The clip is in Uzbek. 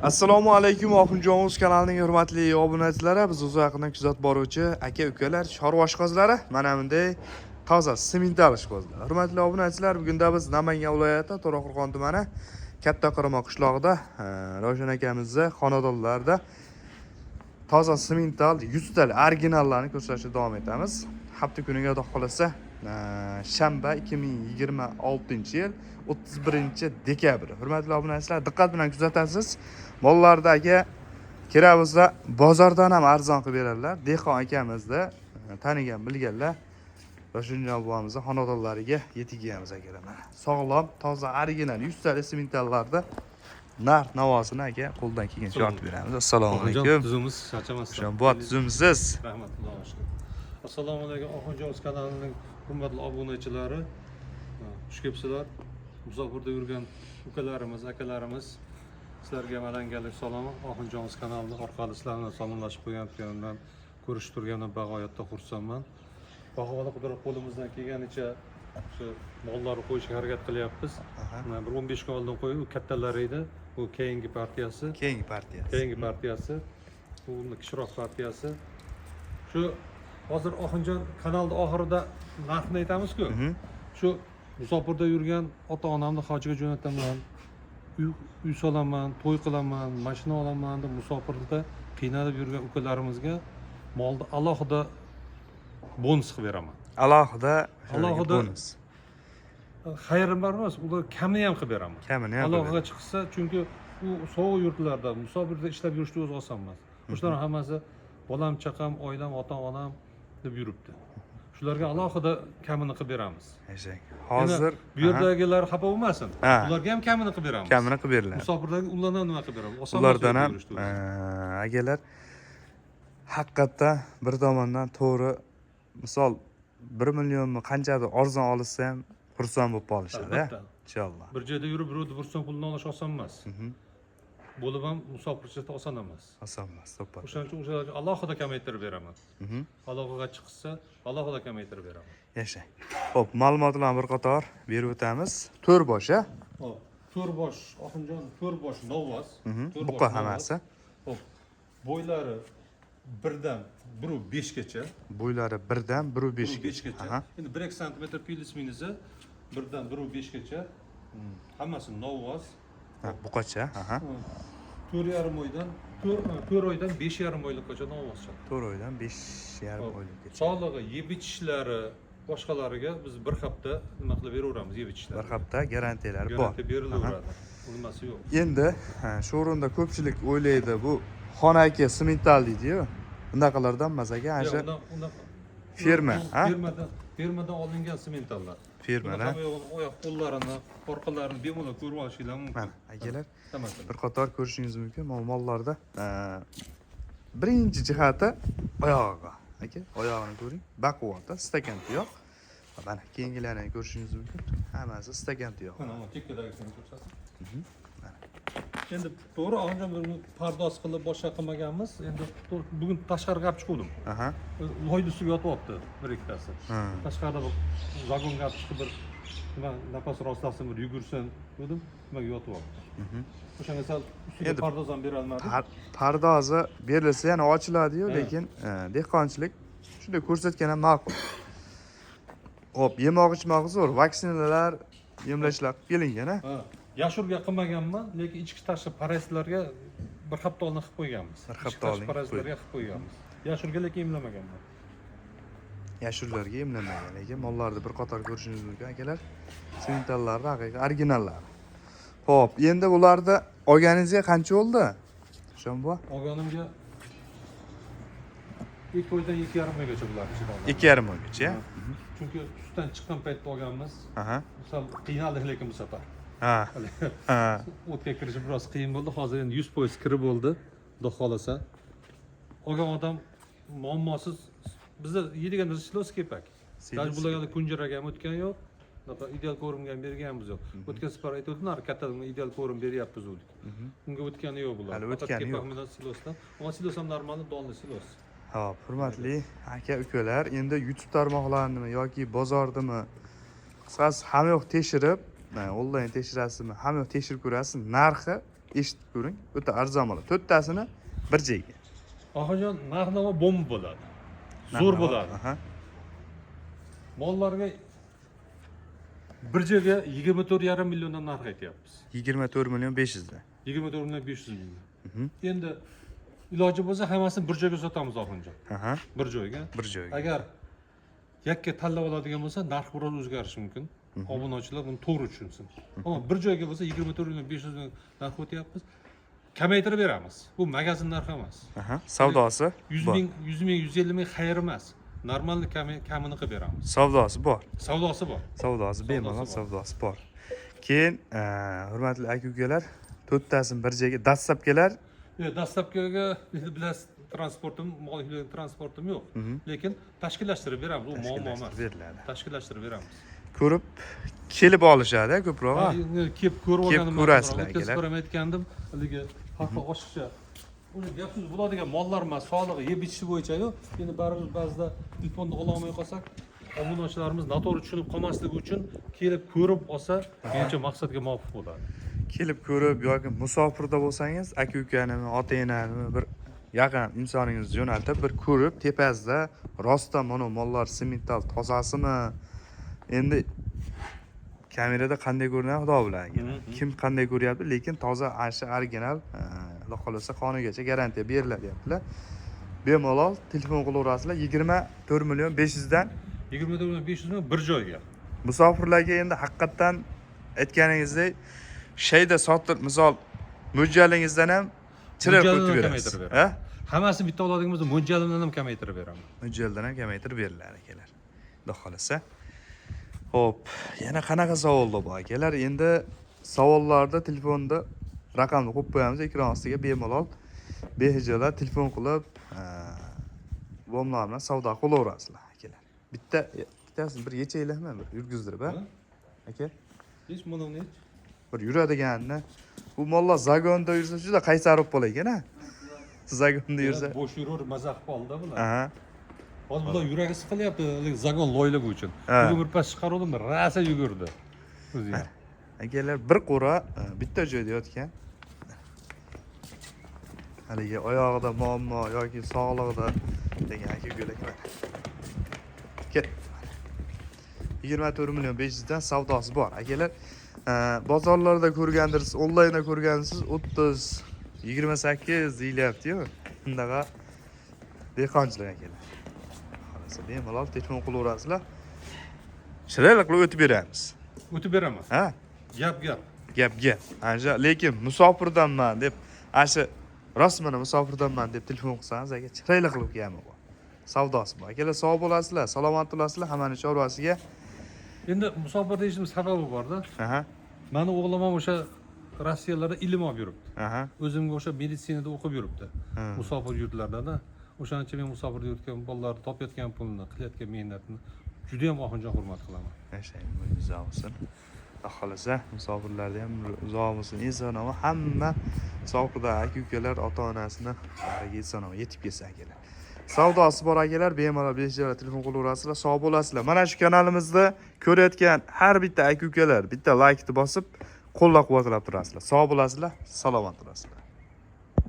Assalomu alaykum, Oxunjonuz kanalining hurmatli obunachilari. Biz o'zi yaqindan kuzatib boruvchi aka-ukalar, chorva oshqozlari, mana bunday toza semental oshqozlar. Hurmatli obunachilar, bugunda biz Namangan viloyati To'raqo'rg'on tumani Katta Qirmoq qishlog'ida Ravshan akamizning xonadonlarida toza semental 100 tali originallarni ko'rsatishda davom etamiz. Hafta kuniga xudo xolasa shanba 2026-yil 31-dekabr. Hurmatli obunachilar, diqqat bilan kuzatasiz. Mollardagi kiravizda bozordan ham arzon qilib beradilar. Dehqon akamizni tanigan, bilganlar Ravshanjon buvamizning xonadonlariga yetkazamiz akalar. Sog'lom, toza, original 100 tali sementallarda narx-navosini aka qo'ldan kelgancha yoritib beramiz. Assalomu alaykum. Tuzumuz charchamasdan. O'shan bu tuzumsiz. Rahmatulloh aşkım. Assalomu alaykum Oxunjon kanalining hurmatli obunachilari. Xush kelibsizlar. Musofirda yurgan ukalarimiz, akalarimiz sizlarga malangalik salomim. Oxunjon kanali orqali sizlarni salomlashib qo'yganimdan ko'rishib turganimdan bag'oyatda xursandman. Bahovala qudrat qo'limizdan kelganicha shu mollarni qo'yishga harakat qilyapmiz. Mana bir 15 kun oldin qo'yib, u kattalar edi. Bu keyingi partiyasi. Keyingi partiyasi. Bu kichikroq partiyasi. Shu hozir Oxunjon kanalda oxirida narxni aytamiz-ku. Shu musofirda yurgan ota-onamni hojiga jo'nataman. Uy solaman, to'y qilaman, mashina olaman deb musofirda qiynalib yurgan ukalarimizga molni alohida bonus qilib beraman. Alohida bonus. Xayrim bor emas, ular kamini ham qilib beraman. Kamini ham. Aloqaga chiqsa, chunki u sovuq yurtlarda, musofirda ishlab yurishni o'zi oson emas. Shularning hammasi bolam, chaqam, oilam, ota-onam deb yuribdi. Shularga alohida kamini qilib beramiz. Hozir bu yerdagilar xafa bo'lmasin. Ularga ham kamini qilib beramiz. Kamini qilib beriladi. Musofirdagi ulardan nima qilib beramiz? Ulardan ham agalar haqiqatda bir tomondan to'g'ri, misol 1 millionmi qanchadir arzon olsa ham xursand bo'lib qolishadi, inshaalloh. Bir joyda yurib, birovni bursang pulni olish oson emas. Bo'lib ham musofirchilikda oson emas. Oson emas, to'ppa. O'shaning uchun o'shalarga alohida kamaytirib beraman. Aloqaga chiqsa, alohida kamaytirib beraman. Yashang. Xo'p, ma'lumotlarni bir qator berib o'tamiz. 4 bosh, a? Xo'p, 4 bosh, Oxunjon 4 bosh novvoz. Buqa hammasi. Xo'p, bo'ylari 1dan 1.5 gacha. Bo'ylari 1dan 1.5 gacha. Endi 1 sm plus minusi 1dan 1.5 gacha. Hammasi novvoz. Buqacha, 4,5 oydan 4 oydan 5,5 oylikgacha novvoz chiqadi. 4 oydan 5,5 oylikgacha. Sog'lig'i, yeb ichishlari, boshqalariga biz bir hafta nima qilib beraveramiz yeb ichishlari. Bir hafta garantiyalari bor. Garantiya berilaveradi. Nimasi yo'q. Endi shu o'rinda ko'pchilik o'ylaydi, bu xonaki semental deydi-ku. Bunaqalardan emas aka, ana shu ferma, fermadan olingan sementallar. Fermadan oyoq qo'llarini, orqalarini bemalol ko'rib olishinglar mumkin. Mana akalar, bir qator ko'rishingiz mumkin. Mollarda birinchi jihati oyog'iga. Aka, oyog'ini ko'ring. Baquvvatda stakan tuyoq. Mana keyingilarini ko'rishingiz mumkin. Hammasi stakan tuyoq. Mana chekkadagisini ko'rsating. Endi to'g'ri Oxunjon buni pardoz qilib boshqa qilmaganmiz. Endi bugun tashqariga olib chiqdim. Loyni ustiga yotyapti bir ikkitasi. Tashqarida bir zagonga olib chiqib bir nima nafas rostlasin, bir yugursin dedim, nimaga yotyapti. O'shanga sal ustiga pardoz ham bera olmadim. Pardozi berilsa yana ochiladi-yu, lekin dehqonchilik shunday ko'rsatgan ham ma'qul. Xo'p, yemoq-ichmoq zo'r, vaksinalar, emlashlar qilingan-a? Yashurga qilmaganman, lekin ichki tashqi parazitlarga bir hafta oldin qilib qo'yganmiz. Bir hafta oldin parazitlarga qilib qo'yganmiz. Yashurga lekin emlamaganman. Yashurlarga emlanmagan, lekin mollarda bir qator ko'rishingiz mumkin akalar. Sementallarni haqiqiy originallari. Xo'p, endi bularda olganingizga qancha bo'ldi? Shon bu? Olganimga 2 oydan 2,5 oygacha bularni ichida oldim. 2,5 oygacha. Chunki sutdan chiqqan paytda olganmiz. Misol qiynaldik lekin bu safar. O'tga kirishi biroz qiyin bo'ldi. Hozir endi 100% kirib bo'ldi. Xudo xolasa. Olgan odam muammosiz bizda yeydigan silos kepak. Даже bularga kunjiraga ham o'tgan yo'q. Ideal ko'rimga ham berganimiz yo'q. O'tgan safar aytuvdim-nar, kattadan ideal ko'rim beryapmiz dedik. Unga o'tgani yo'q bular. Hali o'tgani yo'q. Silosdan. Ammo silos ham normal, donli silos. Xo'p, hurmatli aka-ukalar, endi YouTube tarmoqlarini yoki bozordimi, qisqasi hamma yoq tekshirib, onlayn tekshirasizmi, hamma yoq tekshirib ko'rasiz. Narxi eshitib ko'ring. O'ta arzon bo'ladi. To'rttasini bir joyga. Oxirjon narx-navo bomba bo'ladi. Zo'r bo'ladi. Aha. Mollarga bir joyga 24,5 milliondan narx aytyapmiz. 24 million 500 dan. 24 million 500 million. Endi iloji bo'lsa hammasini bir joyga sotamiz oxirjon. Aha. Bir joyga. Bir joyga. Agar yakka tanlab oladigan bo'lsa, narx biroz o'zgarishi mumkin. Obunachilar buni to'g'ri tushunsin. Ammo bir joyga bo'lsa 24 million 500 million narx o'tyapmiz. Kamaytirib beramiz. Bu magazin narxi emas. Aha. Savdosi 100 bor. ming, 150 ming xayr emas. Normalni kamini qilib beramiz. Savdosi bor. Savdosi bor. Savdosi bemalol bor. savdosi bor. Keyin hurmatli aka-ukalar, to'rttasini bir joyga dastlabkilar Dastlabkiga bilasiz, mol transportim yo'q. Lekin tashkillashtirib beramiz. U muammo emas. beriladi. Tashkillashtirib beramiz. Ko'rib kelib olishadi ko'proq. Kelib ko'rib olganim ko'rasizlar Tez akalar. ko'ram aytgandim. Haligi xalqqa oshiqcha. Uni gap so'z bo'ladigan mollar emas, sog'lig'i, yeb ichishi bo'yicha-yu. Endi baribir ba'zida telefonni ola olmay qolsak, obunachilarimiz noto'g'ri tushunib qolmasligi uchun kelib ko'rib olsa, menimcha maqsadga muvofiq bo'ladi. Kelib ko'rib yoki musofirda bo'lsangiz, aka-ukanimi, ota-enani bir yaqin insoningizni jo'natib, bir ko'rib, tepasida rostdan mana mollar semental tozasimi? Endi kamerada qanday ko'rinadi, Xudo biladi. Kim qanday ko'ryapti, lekin toza, asha original, Xudo xolasa qonigacha garantiya beriladi deyaptilar. Bemalol telefon qilaverasizlar 24 million 500 dan 24 million 500 million bir joyga. musofirlarga endi haqiqatdan aytganingizdek shayda sotib, misol mo'ljalingizdan ham chiroq o'tib berasiz. Ha? Hammasi bitta oladigan bo'lsa, mo'ljalimdan ham kamaytirib beraman. Mo'ljaldan ham kamaytirib beriladi akalar. Xudo xolasa. Xo'p, yana qanaqa savollar bor akalar? Endi savollarda telefonda raqamni qo'yib qo'yamiz ekran ostiga bemalol behijolat telefon qilib, bomlar bilan savdo qilaverasizlar akalar. Bittasini bir yechaylikmi, bir yurgizdirib, ha? Aka. Hech mononi Bir yuradiganni. Bu mollar zagonda yursa juda qaysar bo'lib qolar ekan-a. Zagonda yursa. bo'sh yuraver, maza qilib qoldi bular. Aha. Hozir bular yuragi siqilyapti, zagon loyligi uchun. Bugun bir pas chiqardim, rasa yugurdi. O'ziga. Akalar bir qo'ra bitta joyda yotgan. Haligi oyog'ida muammo yoki sog'lig'ida degan aka-ukalar. Ket. 24 million 500 dan savdosi bor. Akalar, bozorlarda ko'rgandirsiz, onlaynda ko'rgansiz 30, 28 deyilyapti-yu. Bundaqa dehqonchilik akalar. Xolasa bemalol telefon qilaverasizlar. Chiroyli qilib o'tib beramiz. O'tib beraman. Ha? Gap. Anja, lekin musofirdanman deb, asha rostmana musofirdanman deb telefon qilsangiz, aka chiroyli qilib kelmi bu. Savdosi bor. Akalar sog' bo'lasizlar, salomat bo'lasizlar, hammaning chorvasiga. Endi musofir deyishimiz sababi bor-da. Aha. Mani o'g'lim ham o'sha Rossiyalarda ilm olib yuribdi. Aha. O'zimga o'sha meditsinada o'qib yuribdi. Musofir yurtlarda-da. O'shaning uchun men musofirda yurtgan bolalar topayotgan pulni, qilayotgan mehnatni juda ham oxinjon hurmat qilaman. Yashang, uzoq bo'lsin. Xohlasa, musofirlarda ham uzoq bo'lsin. Insonova hamma musofirda aka-ukalar ota-onasini bag'riga insonova yetib kelsa akalar. Savdosi bor akalar, bemalol bejirat telefon qilaverasizlar, sog' bo'lasizlar. Mana shu kanalimizda ko'rayotgan har bitta aka-ukalar bitta laykni bosib, qo'llab-quvvatlab turasizlar. Sog' bo'lasizlar, salomat turasizlar.